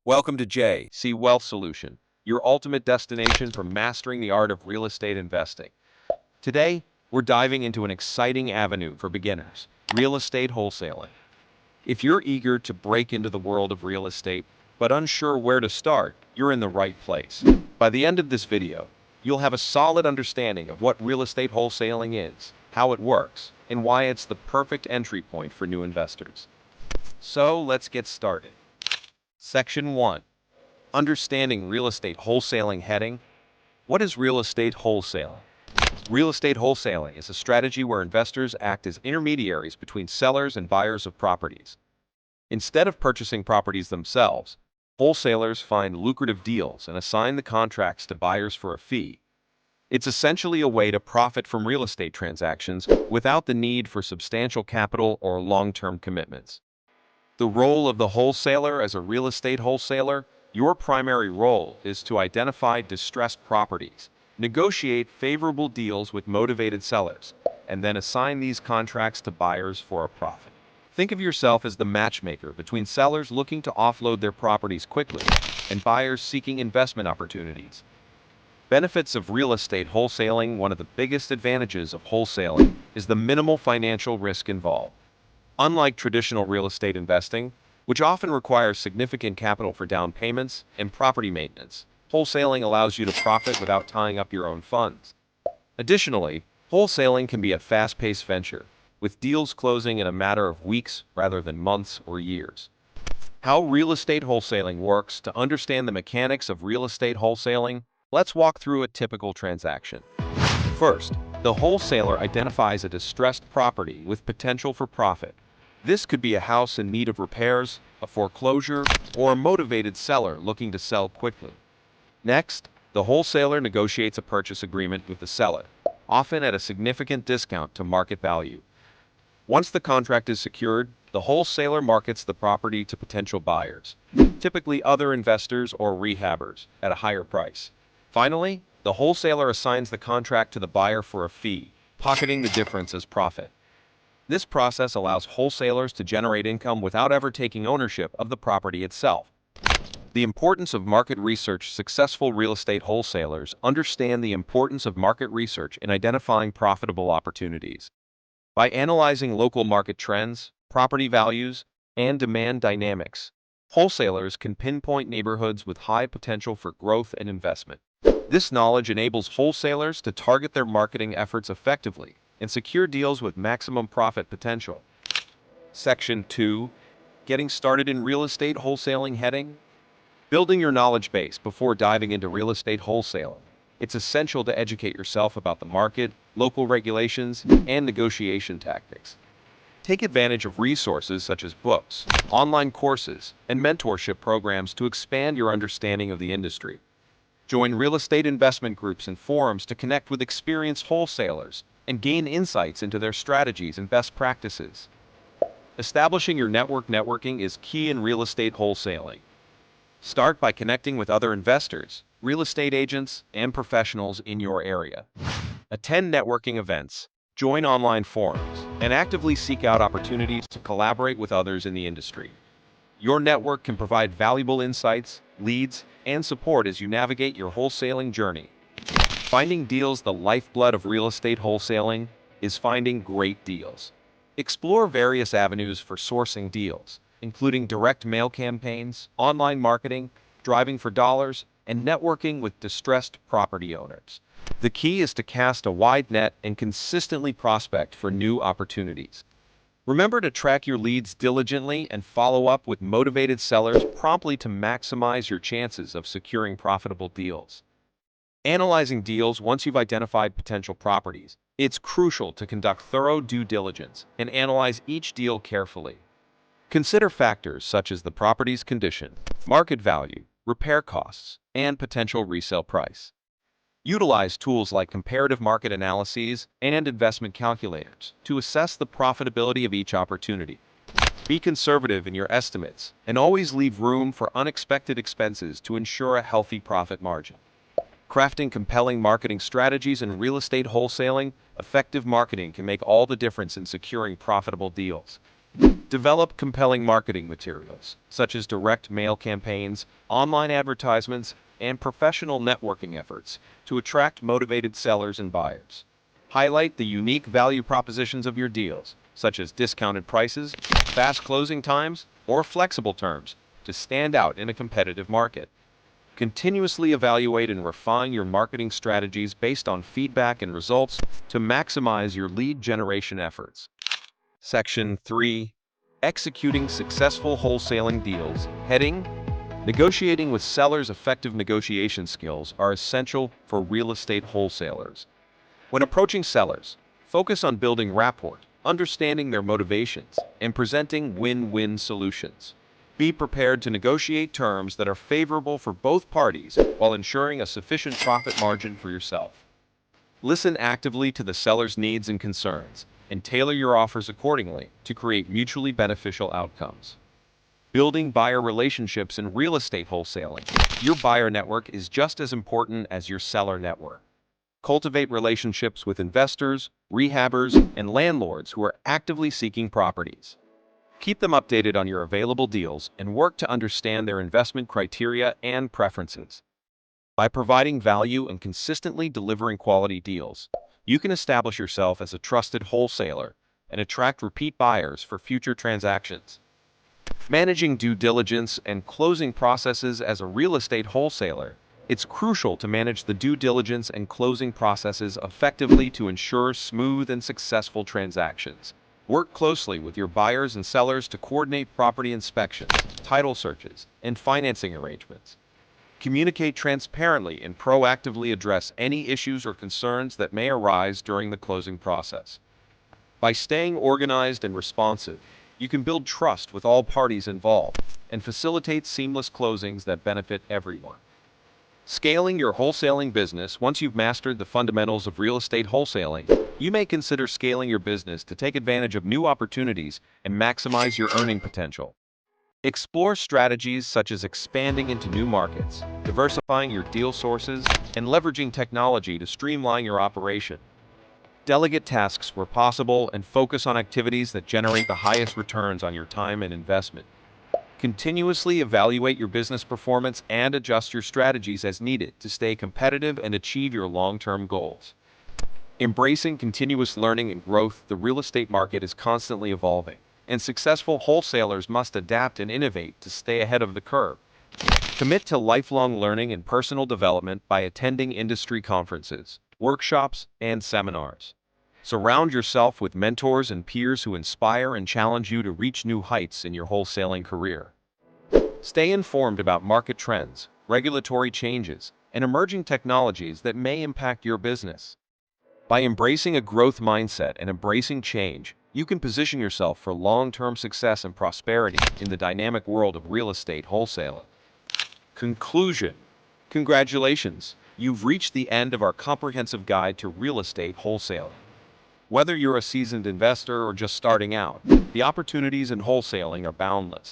Welcome to JC WealthSolution, your ultimate destination for mastering the art of real estate investing. Today, we're diving into an exciting avenue for beginners, real estate wholesaling. If you're eager to break into the world of real estate, but unsure where to start, you're in the right place. By the end of this video, you'll have a solid understanding of what real estate wholesaling is, how it works, and why it's the perfect entry point for new investors. So let's get started. Section 1. Understanding real estate wholesaling. Heading. What is real estate wholesaling? Real estate wholesaling is a strategy where investors act as intermediaries between sellers and buyers of properties. Instead of purchasing properties themselves, wholesalers find lucrative deals and assign the contracts to buyers for a fee. It's essentially a way to profit from real estate transactions without the need for substantial capital or long-term commitments. The role of the wholesaler. As a real estate wholesaler, your primary role is to identify distressed properties, negotiate favorable deals with motivated sellers, and then assign these contracts to buyers for a profit. Think of yourself as the matchmaker between sellers looking to offload their properties quickly and buyers seeking investment opportunities. Benefits of real estate wholesaling. One of the biggest advantages of wholesaling is the minimal financial risk involved. Unlike traditional real estate investing, which often requires significant capital for down payments and property maintenance, wholesaling allows you to profit without tying up your own funds. Additionally, wholesaling can be a fast-paced venture, with deals closing in a matter of weeks rather than months or years. How real estate wholesaling works. To understand the mechanics of real estate wholesaling, let's walk through a typical transaction. First, the wholesaler identifies a distressed property with potential for profit. This could be a house in need of repairs, a foreclosure, or a motivated seller looking to sell quickly. Next, the wholesaler negotiates a purchase agreement with the seller, often at a significant discount to market value. Once the contract is secured, the wholesaler markets the property to potential buyers, typically other investors or rehabbers, at a higher price. Finally, the wholesaler assigns the contract to the buyer for a fee, pocketing the difference as profit. This process allows wholesalers to generate income without ever taking ownership of the property itself. The importance of market research. Successful real estate wholesalers understand the importance of market research in identifying profitable opportunities. By analyzing local market trends, property values, and demand dynamics, wholesalers can pinpoint neighborhoods with high potential for growth and investment. This knowledge enables wholesalers to target their marketing efforts effectively and secure deals with maximum profit potential. Section 2. Getting started in real estate wholesaling. Heading. Building your knowledge base. Before diving into real estate wholesaling, it's essential to educate yourself about the market, local regulations, and negotiation tactics. Take advantage of resources such as books, online courses, and mentorship programs to expand your understanding of the industry. Join real estate investment groups and forums to connect with experienced wholesalers and gain insights into their strategies and best practices. Establishing your network. Networking is key in real estate wholesaling. Start by connecting with other investors, real estate agents, and professionals in your area. Attend networking events, join online forums, and actively seek out opportunities to collaborate with others in the industry. Your network can provide valuable insights, leads, and support as you navigate your wholesaling journey. Finding deals. The lifeblood of real estate wholesaling is finding great deals. Explore various avenues for sourcing deals, including direct mail campaigns, online marketing, driving for dollars, and networking with distressed property owners. The key is to cast a wide net and consistently prospect for new opportunities. Remember to track your leads diligently and follow up with motivated sellers promptly to maximize your chances of securing profitable deals. Analyzing deals. Once you've identified potential properties, it's crucial to conduct thorough due diligence and analyze each deal carefully. Consider factors such as the property's condition, market value, repair costs, and potential resale price. Utilize tools like comparative market analyses and investment calculators to assess the profitability of each opportunity. Be conservative in your estimates and always leave room for unexpected expenses to ensure a healthy profit margin. Crafting compelling marketing strategies. In real estate wholesaling, effective marketing can make all the difference in securing profitable deals. Develop compelling marketing materials, such as direct mail campaigns, online advertisements, and professional networking efforts to attract motivated sellers and buyers. Highlight the unique value propositions of your deals, such as discounted prices, fast closing times, or flexible terms, to stand out in a competitive market. Continuously evaluate and refine your marketing strategies based on feedback and results to maximize your lead generation efforts. Section 3. Executing successful wholesaling deals. Heading: Negotiating with sellers. Effective negotiation skills are essential for real estate wholesalers. When approaching sellers, focus on building rapport, understanding their motivations, and presenting win-win solutions. Be prepared to negotiate terms that are favorable for both parties while ensuring a sufficient profit margin for yourself. Listen actively to the seller's needs and concerns, and tailor your offers accordingly to create mutually beneficial outcomes. Building buyer relationships in real estate wholesaling. Your buyer network is just as important as your seller network. Cultivate relationships with investors, rehabbers, and landlords who are actively seeking properties. Keep them updated on your available deals and work to understand their investment criteria and preferences. By providing value and consistently delivering quality deals, you can establish yourself as a trusted wholesaler and attract repeat buyers for future transactions. Managing due diligence and closing processes. As a real estate wholesaler, it's crucial to manage the due diligence and closing processes effectively to ensure smooth and successful transactions. Work closely with your buyers and sellers to coordinate property inspections, title searches, and financing arrangements. Communicate transparently and proactively address any issues or concerns that may arise during the closing process. By staying organized and responsive, you can build trust with all parties involved and facilitate seamless closings that benefit everyone. Scaling your wholesaling business. Once you've mastered the fundamentals of real estate wholesaling, you may consider scaling your business to take advantage of new opportunities and maximize your earning potential. Explore strategies such as expanding into new markets, diversifying your deal sources, and leveraging technology to streamline your operation. Delegate tasks where possible and focus on activities that generate the highest returns on your time and investment. Continuously evaluate your business performance and adjust your strategies as needed to stay competitive and achieve your long-term goals. Embracing continuous learning and growth. The real estate market is constantly evolving, and successful wholesalers must adapt and innovate to stay ahead of the curve. Commit to lifelong learning and personal development by attending industry conferences, workshops, and seminars. Surround yourself with mentors and peers who inspire and challenge you to reach new heights in your wholesaling career. Stay informed about market trends, regulatory changes, and emerging technologies that may impact your business. By embracing a growth mindset and embracing change, you can position yourself for long-term success and prosperity in the dynamic world of real estate wholesaling. Conclusion. Congratulations! You've reached the end of our comprehensive guide to real estate wholesaling. Whether you're a seasoned investor or just starting out, the opportunities in wholesaling are boundless.